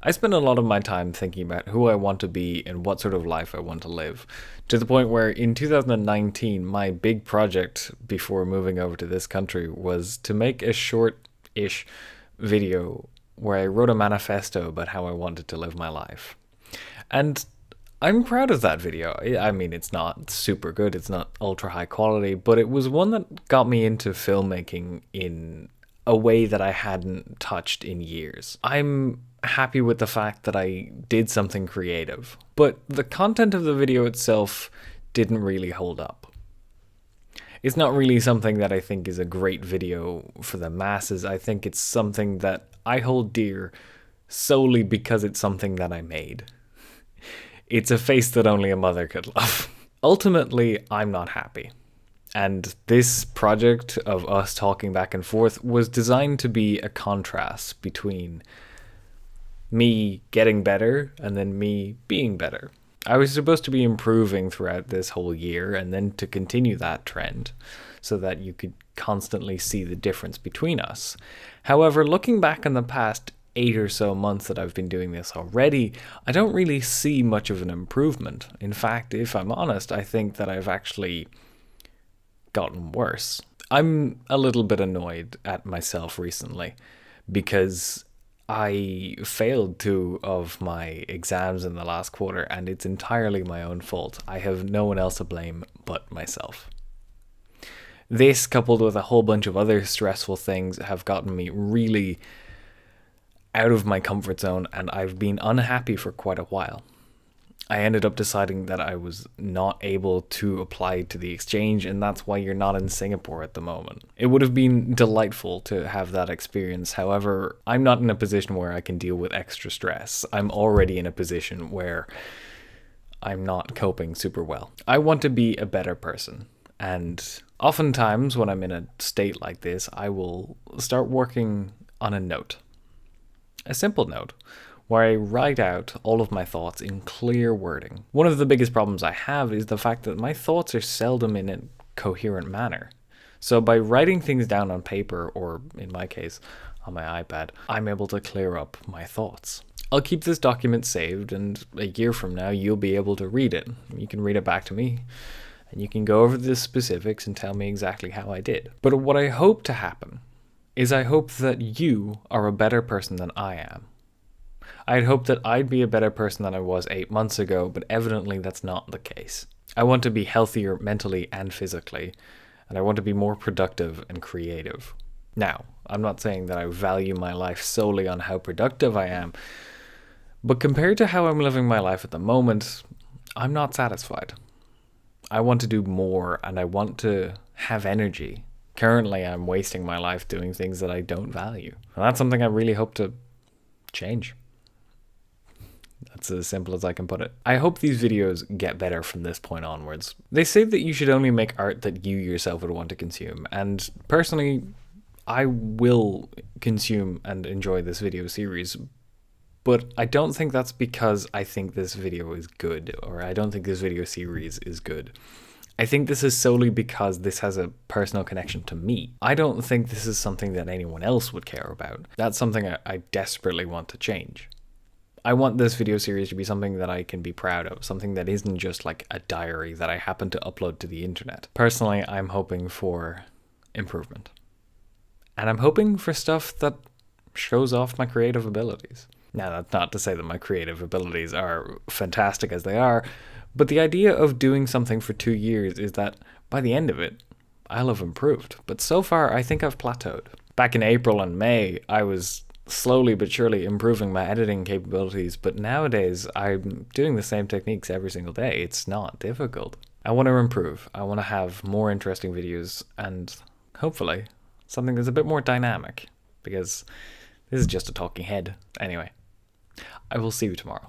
I spend a lot of my time thinking about who I want to be and what sort of life I want to live, to the point where in 2019, my big project before moving over to this country was to make a short-ish video where I wrote a manifesto about how I wanted to live my life. And I'm proud of that video. I mean, it's not super good, it's not ultra high quality, but it was one that got me into filmmaking in a way that I hadn't touched in years. I'm happy with the fact that I did something creative, but the content of the video itself didn't really hold up. It's not really something that I think is a great video for the masses. I think it's something that I hold dear solely because it's something that I made. It's a face that only a mother could love. Ultimately, I'm not happy. And this project of us talking back and forth was designed to be a contrast between me getting better and then me being better. I was supposed to be improving throughout this whole year and then to continue that trend so that you could constantly see the difference between us. However, looking back on the past 8 or so months that I've been doing this already, I don't really see much of an improvement. In fact, if I'm honest, I think that I've actually gotten worse. I'm a little bit annoyed at myself recently because I failed 2 of my exams in the last quarter, and it's entirely my own fault. I have no one else to blame but myself. This, coupled with a whole bunch of other stressful things, have gotten me really out of my comfort zone, and I've been unhappy for quite a while. I ended up deciding that I was not able to apply to the exchange, and that's why you're not in Singapore at the moment. It would have been delightful to have that experience. However, I'm not in a position where I can deal with extra stress. I'm already in a position where I'm not coping super well. I want to be a better person, and oftentimes when I'm in a state like this, I will start working on a note. A simple note where I write out all of my thoughts in clear wording. One of the biggest problems I have is the fact that my thoughts are seldom in a coherent manner. So by writing things down on paper, or in my case, on my iPad, I'm able to clear up my thoughts. I'll keep this document saved, and a year from now, you'll be able to read it. You can read it back to me, and you can go over the specifics and tell me exactly how I did. But what I hope to happen is I hope that you are a better person than I am. I'd hope that I'd be a better person than I was 8 months ago, but evidently that's not the case. I want to be healthier mentally and physically, and I want to be more productive and creative. Now, I'm not saying that I value my life solely on how productive I am, but compared to how I'm living my life at the moment, I'm not satisfied. I want to do more, and I want to have energy. Currently, I'm wasting my life doing things that I don't value. And that's something I really hope to change. That's as simple as I can put it. I hope these videos get better from this point onwards. They say that you should only make art that you yourself would want to consume, and personally, I will consume and enjoy this video series, but I don't think that's because I think this video is good, or I don't think this video series is good. I think this is solely because this has a personal connection to me. I don't think this is something that anyone else would care about. That's something I desperately want to change. I want this video series to be something that I can be proud of, something that isn't just like a diary that I happen to upload to the internet. Personally, I'm hoping for improvement. And I'm hoping for stuff that shows off my creative abilities. Now, that's not to say that my creative abilities are fantastic as they are, but the idea of doing something for 2 years is that by the end of it, I'll have improved. But so far, I think I've plateaued. Back in April and May, I was slowly but surely improving my editing capabilities, but nowadays I'm doing the same techniques every single day. It's not difficult. I want to improve. I want to have more interesting videos and hopefully something that's a bit more dynamic, because this is just a talking head. Anyway, I will see you tomorrow.